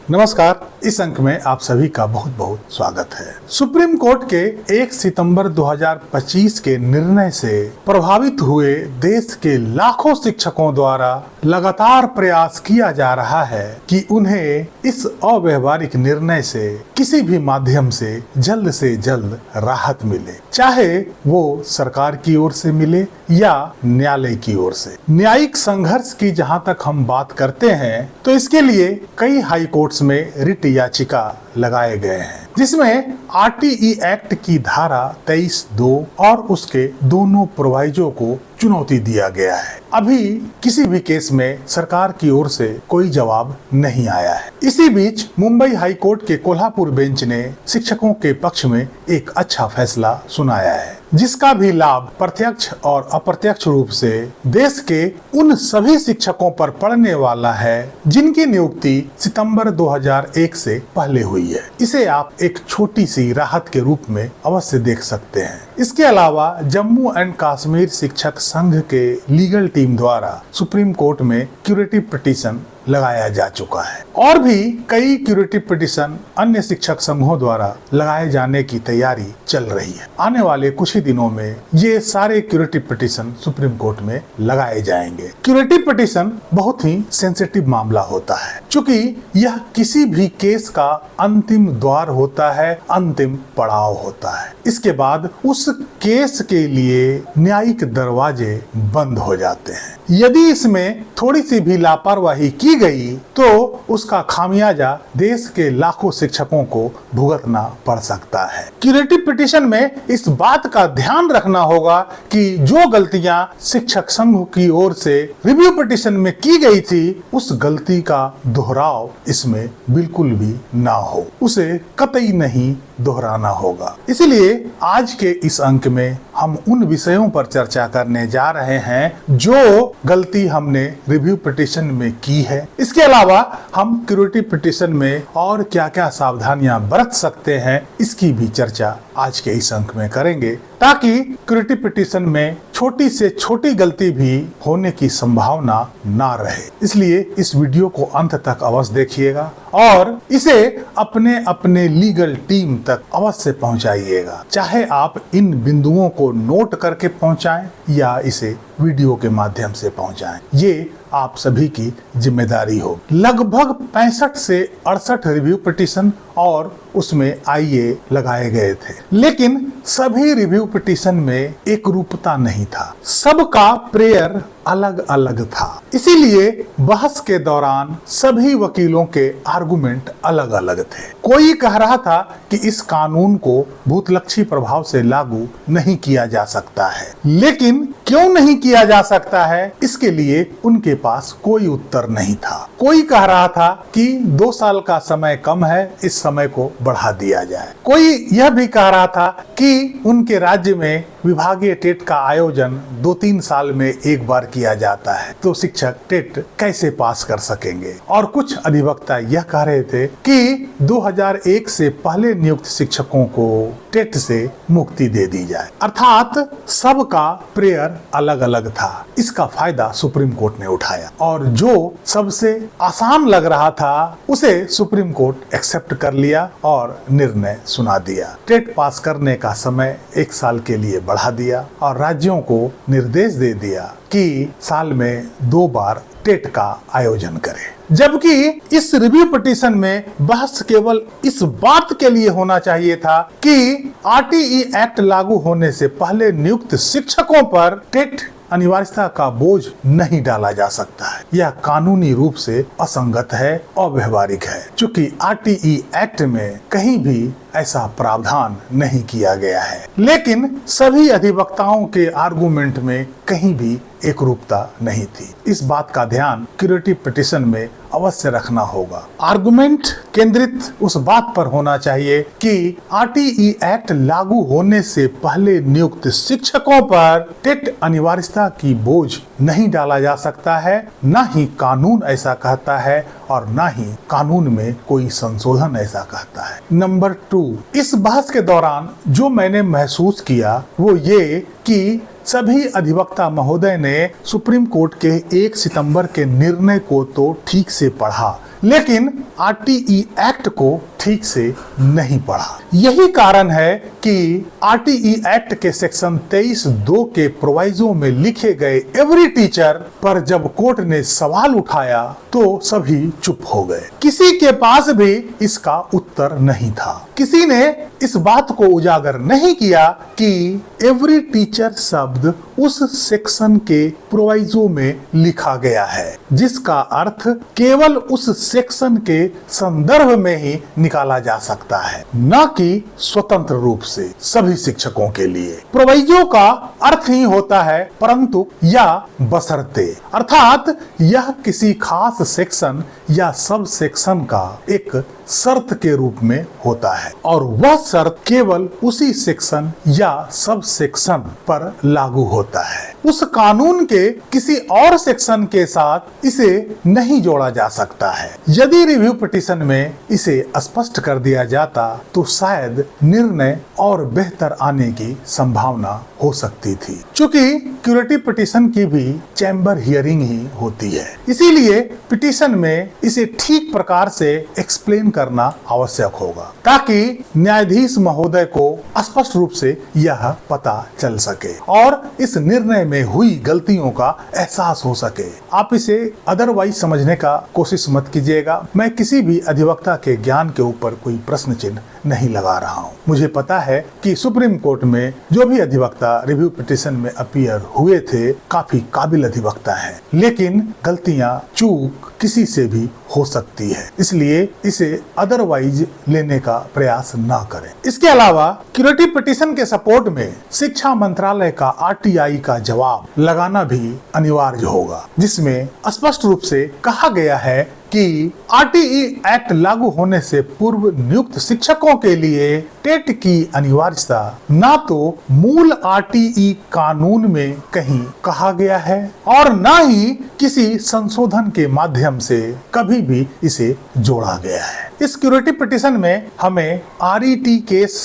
नमस्कार। इस अंक में आप सभी का बहुत बहुत स्वागत है। सुप्रीम कोर्ट के 1 सितंबर 2025 के निर्णय से प्रभावित हुए देश के लाखों शिक्षकों द्वारा लगातार प्रयास किया जा रहा है कि उन्हें इस अव्यावहारिक निर्णय से किसी भी माध्यम से जल्द राहत मिले, चाहे वो सरकार की ओर से मिले या न्यायालय की ओर से। न्यायिक संघर्ष की जहां तक हम बात करते हैं तो इसके लिए कई हाई कोर्ट्स में रिट याचिका लगाए गए हैं, जिसमें आरटीई एक्ट की धारा 23(2) और उसके दोनों प्रोवाइजो को चुनौती दिया गया है। अभी किसी भी केस में सरकार की ओर से कोई जवाब नहीं आया है। इसी बीच मुंबई हाई कोर्ट के कोल्हापुर बेंच ने शिक्षकों के पक्ष में एक अच्छा फैसला सुनाया है, जिसका भी लाभ प्रत्यक्ष और अप्रत्यक्ष रूप से देश के उन सभी शिक्षकों पर पड़ने वाला है जिनकी नियुक्ति सितंबर 2001 से पहले हुई है। इसे आप एक छोटी सी राहत के रूप में अवश्य देख सकते हैं। इसके अलावा जम्मू एंड कश्मीर शिक्षक संघ के लीगल टीम द्वारा सुप्रीम कोर्ट में क्यूरेटिव पिटीशन लगाया जा चुका है और भी कई क्यूरेटिव पिटीशन अन्य शिक्षक संघों द्वारा लगाए जाने की तैयारी चल रही है। आने वाले कुछ ही दिनों में ये सारे क्यूरेटिव पिटीशन सुप्रीम कोर्ट में लगाए जाएंगे। क्यूरेटिव पिटीशन बहुत ही सेंसिटिव मामला होता है, क्योंकि यह किसी भी केस का अंतिम द्वार होता है, अंतिम पड़ाव होता है। इसके बाद उस केस के लिए न्यायिक दरवाजे बंद हो जाते हैं। यदि इसमें थोड़ी सी भी लापरवाही की गई तो उसका खामियाजा देश के लाखों शिक्षकों को भुगतना पड़ सकता है। क्यूरेटिव पिटीशन में इस बात का ध्यान रखना होगा कि जो गलतियां शिक्षक संघ की ओर से रिव्यू पिटीशन में की गई थी, उस गलती का दोहराव इसमें बिल्कुल भी ना हो, उसे कतई नहीं दोहराना होगा। इसलिए आज के इस अंक में हम उन विषयों पर चर्चा करने जा रहे हैं जो गलती हमने रिव्यू पिटीशन में की है। इसके अलावा हम क्यूरेटिव पिटीशन में और क्या क्या सावधानियां बरत सकते हैं, इसकी भी चर्चा आज के इस अंक में करेंगे, ताकि क्यूरेटिव पिटीशन में छोटी से छोटी गलती भी होने की संभावना ना रहे। इसलिए इस वीडियो को अंत तक अवश्य देखिएगा और इसे अपने अपने लीगल टीम तक अवश्य पहुंचाइएगा। चाहे आप इन बिंदुओं को नोट करके पहुंचाएं या इसे वीडियो के माध्यम से पहुंचाएं, ये आप सभी की जिम्मेदारी हो। लगभग 65 से 68 रिव्यू पिटीशन और उसमें आईए लगाए गए थे, लेकिन सभी रिव्यू पिटीशन में एक रूपता नहीं था, सबका प्रेयर अलग अलग था। इसीलिए बहस के दौरान सभी वकीलों के आर्गुमेंट अलग अलग थे। कोई कह रहा था कि इस कानून को भूतलक्षी प्रभाव से लागू नहीं किया जा सकता है, लेकिन क्यों नहीं किया जा सकता है, इसके लिए उनके पास कोई उत्तर नहीं था। कोई कह रहा था कि 2 साल का समय कम है, इस समय को बढ़ा दिया जाए। कोई यह भी कह रहा था कि उनके राज्य में विभागीय टेट का आयोजन 2-3 साल में एक बार किया जाता है, तो शिक्षक टेट कैसे पास कर सकेंगे। और कुछ अधिवक्ता यह कह रहे थे कि 2001 से पहले नियुक्त शिक्षकों को टेट से मुक्ति दे दी जाए। अर्थात सबका प्रेयर अलग अलग था। इसका फायदा सुप्रीम कोर्ट ने उठाया और जो सबसे आसान लग रहा था उसे सुप्रीम कोर्ट एक्सेप्ट कर लिया और निर्णय सुना दिया। टेट पास करने का समय 1 साल के लिए बढ़ा दिया और राज्यों को निर्देश दे दिया कि साल में 2 बार टेट का आयोजन करें। जबकि इस रिव्यू पिटीशन में बहस केवल इस बात के लिए होना चाहिए था कि आरटीई एक्ट लागू होने से पहले नियुक्त शिक्षकों पर टेट अनिवार्यता का बोझ नहीं डाला जा सकता है। यह कानूनी रूप से असंगत है, अव्यवहारिक है, क्योंकि आरटीई एक्ट में कहीं भी ऐसा प्रावधान नहीं किया गया है। लेकिन सभी अधिवक्ताओं के आर्गुमेंट में कहीं भी एक रूपता नहीं थी। इस बात का ध्यान क्यूरेटिव पिटीशन में अवश्य रखना होगा। आर्गुमेंट केंद्रित उस बात पर होना चाहिए कि आरटीई एक्ट लागू होने से पहले नियुक्त शिक्षकों पर टेट अनिवार्यता की बोझ नहीं डाला जा सकता है, न ही कानून ऐसा कहता है और न ही कानून में कोई संशोधन ऐसा कहता है। नंबर 2, इस बहस के दौरान जो मैंने महसूस किया वो ये कि सभी अधिवक्ता महोदय ने सुप्रीम कोर्ट के 1 सितंबर के निर्णय को तो ठीक से पढ़ा, लेकिन आरटीई एक्ट को ठीक से नहीं पढ़ा। यही कारण है कि आरटीई एक्ट के सेक्शन 23(2) के प्रोवाइजो में लिखे गए एवरी टीचर पर जब कोर्ट ने सवाल उठाया तो सभी चुप हो गए। किसी के पास भी इसका उत्तर नहीं था। किसी ने इस बात को उजागर नहीं किया कि एवरी टीचर शब्द उस सेक्शन के प्रोवाइजो में लिखा गया है जिसका अर्थ केवल उस सेक्शन के संदर्भ में ही निकाला जा सकता है, न कि स्वतंत्र रूप से सभी शिक्षकों के लिए। प्रोवाइजो का अर्थ ही होता है परंतु या बशर्ते, अर्थात यह किसी खास सेक्शन या सब सेक्शन का एक शर्त के रूप में होता है और वह शर्त केवल उसी सेक्शन या सब सेक्शन पर लागू होता है। उस कानून के किसी और सेक्शन के साथ इसे नहीं जोड़ा जा सकता है। यदि रिव्यू पिटीशन में इसे स्पष्ट कर दिया जाता तो शायद निर्णय और बेहतर आने की संभावना हो सकती थी। चूंकि क्यूरेटिव पिटीशन की भी चैम्बर हियरिंग ही होती है, इसीलिए पिटीशन में इसे ठीक प्रकार से एक्सप्लेन करना आवश्यक होगा ताकि न्यायाधीश महोदय को स्पष्ट रूप से यह पता चल सके और इस निर्णय में हुई गलतियों का एहसास हो सके। आप इसे अदरवाइज समझने का कोशिश मत कीजिएगा। मैं किसी भी अधिवक्ता के ज्ञान के ऊपर कोई प्रश्न चिन्ह नहीं लगा रहा हूँ। मुझे पता है कि सुप्रीम कोर्ट में जो भी अधिवक्ता रिव्यू पिटीशन में अपीयर हुए थे काफी काबिल अधिवक्ता हैं, लेकिन गलतियां चूक किसी से भी हो सकती है, इसलिए इसे अदरवाइज लेने का प्रयास ना करें। इसके अलावा क्यूरेटिव पिटीशन के सपोर्ट में शिक्षा मंत्रालय का आरटीआई का जवाब लगाना भी अनिवार्य होगा, जिसमें स्पष्ट रूप से कहा गया है कि आरटीई एक्ट लागू होने से पूर्व नियुक्त शिक्षकों के लिए टेट की अनिवार्यता ना तो मूल आरटीई कानून में कहीं कहा गया है और ना ही किसी संशोधन के माध्यम से कभी भी इसे जोड़ा गया है। इस क्यूरेटिव पिटीशन में हमें आरईटी केस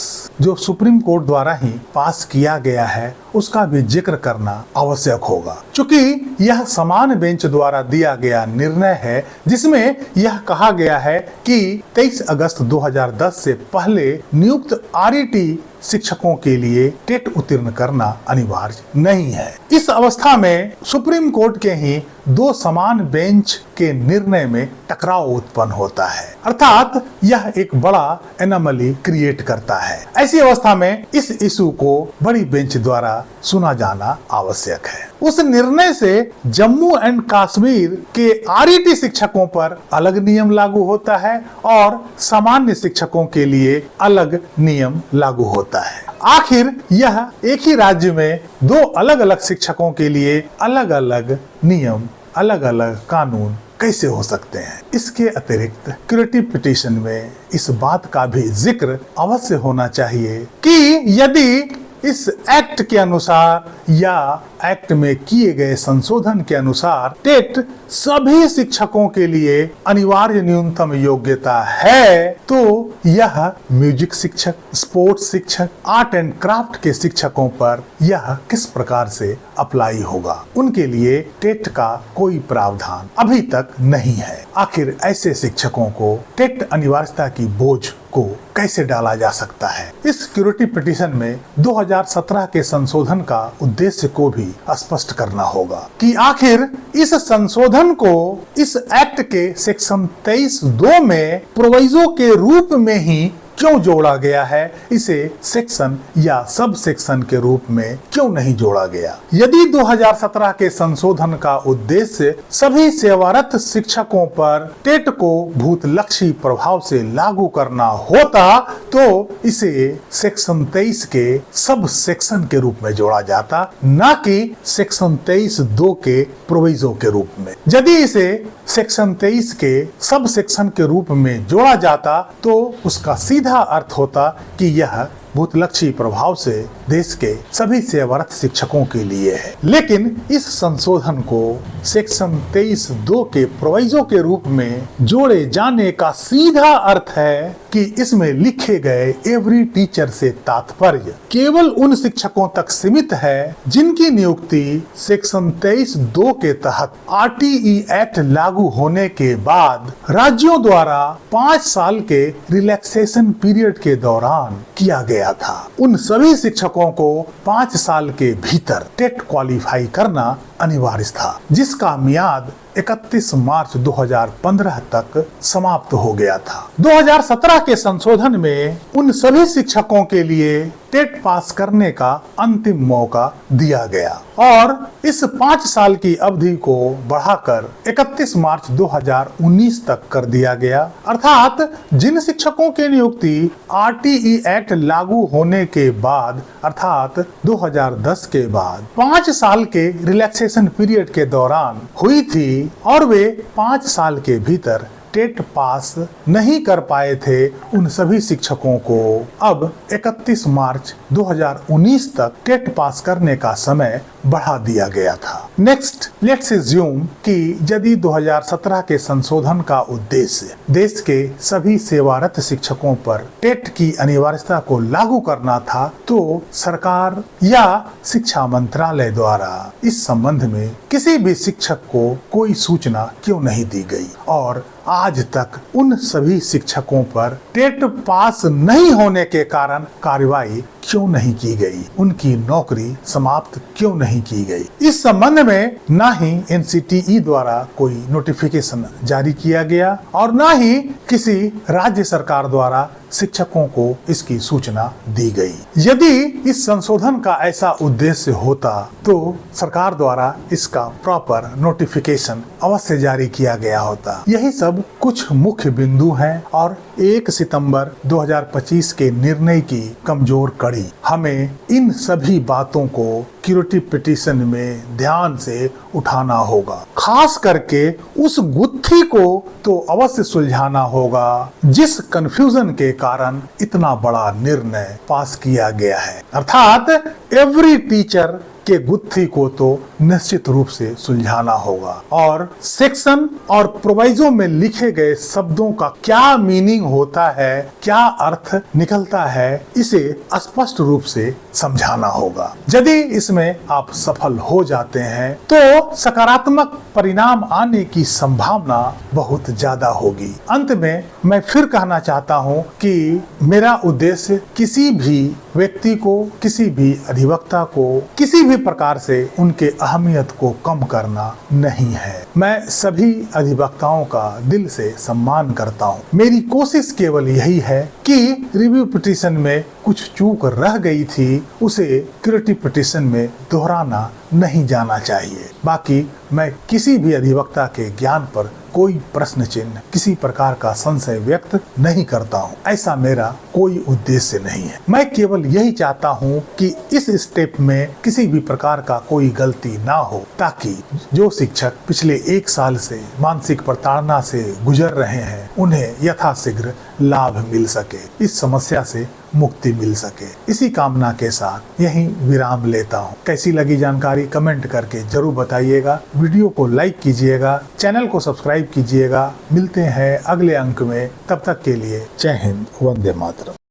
जो सुप्रीम कोर्ट द्वारा ही पास किया गया है उसका भी जिक्र करना आवश्यक होगा, क्योंकि यह समान बेंच द्वारा दिया गया निर्णय है जिसमें यह कहा गया है कि 23 अगस्त 2010 से पहले नियुक्त आरईटी शिक्षकों के लिए टेट उत्तीर्ण करना अनिवार्य नहीं है। इस अवस्था में सुप्रीम कोर्ट के ही दो समान बेंच के निर्णय में टकराव उत्पन्न होता है, अर्थात यह एक बड़ा एनोमली क्रिएट करता है। ऐसी अवस्था में इस इशू को बड़ी बेंच द्वारा सुना जाना आवश्यक है। उस निर्णय से जम्मू एंड कश्मीर के आरईटी शिक्षकों पर अलग नियम लागू होता है और सामान्य शिक्षकों के लिए अलग नियम लागू होता है। आखिर यह एक ही राज्य में दो अलग अलग शिक्षकों के लिए अलग अलग नियम, अलग अलग कानून कैसे हो सकते हैं? इसके अतिरिक्त क्यूरेटिव पिटीशन में इस बात का भी जिक्र अवश्य होना चाहिए कि यदि इस एक्ट के अनुसार या एक्ट में किए गए संशोधन के अनुसार टेट सभी शिक्षकों के लिए अनिवार्य न्यूनतम योग्यता है तो यह म्यूजिक शिक्षक, स्पोर्ट्स शिक्षक, आर्ट एंड क्राफ्ट के शिक्षकों पर यह किस प्रकार से अप्लाई होगा? उनके लिए टेट का कोई प्रावधान अभी तक नहीं है। आखिर ऐसे शिक्षकों को टेट अनिवार्यता की बोझ को कैसे डाला जा सकता है? इस क्यूरेटिव पिटीशन में 2017 के संशोधन का उद्देश्य को भी स्पष्ट करना होगा कि आखिर इस संशोधन को इस एक्ट के सेक्शन 23(2) में प्रोविजो के रूप में ही क्यों जोड़ा गया है? इसे सेक्शन या सब सेक्शन के रूप में क्यों नहीं जोड़ा गया? यदि 2017 के संशोधन का उद्देश्य सभी सेवारत शिक्षकों पर टेट को भूतलक्षी प्रभाव से लागू करना होता तो इसे सेक्शन 23 के सब सेक्शन के रूप में जोड़ा जाता, न कि सेक्शन 23(2) के प्रोविजो के रूप में। यदि इसे सेक्शन 23 के सब सेक्शन के रूप में जोड़ा जाता तो उसका सीधा अर्थ होता कि यह भूतलक्षी प्रभाव से देश के सभी सेवारत शिक्षकों के लिए है। लेकिन इस संशोधन को सेक्शन 23(2) के प्रोविजो के रूप में जोड़े जाने का सीधा अर्थ है कि इसमें लिखे गए एवरी टीचर से तात्पर्य केवल उन शिक्षकों तक सीमित है जिनकी नियुक्ति सेक्शन 23(2) के तहत RTE एक्ट लागू होने के बाद राज्यों द्वारा 5 साल के रिलैक्सेशन पीरियड के दौरान किया गया था। उन सभी शिक्षकों को 5 साल के भीतर टेट क्वालिफाई करना अनिवार्य था, जिसका मियाद 31 मार्च 2015 तक समाप्त हो गया था। 2017 के संशोधन में उन सभी शिक्षकों के लिए टेट पास करने का अंतिम मौका दिया गया और इस 5 साल की अवधि को बढ़ाकर 31 मार्च 2019 तक कर दिया गया। अर्थात जिन शिक्षकों की नियुक्ति RTE एक्ट लागू होने के बाद अर्थात 2010 के बाद 5 साल के रिलैक्सेशन पीरियड के दौरान हुई थी और वे 5 साल के भीतर टेट पास नहीं कर पाए थे, उन सभी शिक्षकों को अब 31 मार्च 2019 तक टेट पास करने का समय बढ़ा दिया गया था। नेक्स्ट लेट्स अज्यूम कि यदि 2017 के संशोधन का उद्देश्य देश के सभी सेवारत शिक्षकों पर टेट की अनिवार्यता को लागू करना था, तो सरकार या शिक्षा मंत्रालय द्वारा इस संबंध में किसी भी शिक्षक को कोई सूचना क्यों नहीं दी गई और आज तक उन सभी शिक्षकों पर टेट पास नहीं होने के कारण कार्रवाई क्यों नहीं की गई, उनकी नौकरी समाप्त क्यों नहीं की गई। इस संबंध में ना ही NCTE द्वारा कोई नोटिफिकेशन जारी किया गया और ना ही किसी राज्य सरकार द्वारा शिक्षकों को इसकी सूचना दी गई। यदि इस संशोधन का ऐसा उद्देश्य होता तो सरकार द्वारा इसका प्रॉपर नोटिफिकेशन अवश्य जारी किया गया होता। यही सब कुछ मुख्य बिंदु हैं और 1 सितंबर 2025 के निर्णय की कमजोर कड़ी हमें इन सभी बातों को सिक्योरिटी पिटीशन में ध्यान से उठाना होगा। खास करके उस गुत्थी को तो अवश्य सुलझाना होगा जिस कंफ्यूजन के कारण इतना बड़ा निर्णय पास किया गया है। अर्थात एवरी टीचर के गुत्थी को तो निश्चित रूप से सुलझाना होगा और सेक्शन और प्रोविजो में लिखे गए शब्दों का क्या मीनिंग होता है, क्या अर्थ निकलता है, इसे स्पष्ट रूप से समझाना होगा। यदि इसमें आप सफल हो जाते हैं तो सकारात्मक परिणाम आने की संभावना बहुत ज्यादा होगी। अंत में मैं फिर कहना चाहता हूँ कि मेरा उद्देश्य किसी भी व्यक्ति को, किसी भी अधिवक्ता को, किसी भी प्रकार से उनके अहमियत को कम करना नहीं है। मैं सभी अधिवक्ताओं का दिल से सम्मान करता हूँ। मेरी कोशिश केवल यही है कि रिव्यू पिटीशन में कुछ चूक रह गई थी, उसे सिक्योरिटी पिटीशन में दोहराना नहीं जाना चाहिए। बाकी मैं किसी भी अधिवक्ता के ज्ञान पर कोई प्रश्न चिन्ह, किसी प्रकार का संशय व्यक्त नहीं करता हूँ। ऐसा मेरा कोई उद्देश्य नहीं है। मैं केवल यही चाहता हूँ कि इस स्टेप में किसी भी प्रकार का कोई गलती ना हो, ताकि जो शिक्षक पिछले 1 साल से मानसिक प्रताड़ना से गुजर रहे हैं उन्हें यथाशीघ्र लाभ मिल सके, इस समस्या से मुक्ति मिल सके। इसी कामना के साथ यहीं विराम लेता हूँ। कैसी लगी जानकारी कमेंट करके जरूर बताइएगा। वीडियो को लाइक कीजिएगा, चैनल को सब्सक्राइब कीजिएगा। मिलते हैं अगले अंक में, तब तक के लिए जय हिंद, वंदे मातरम।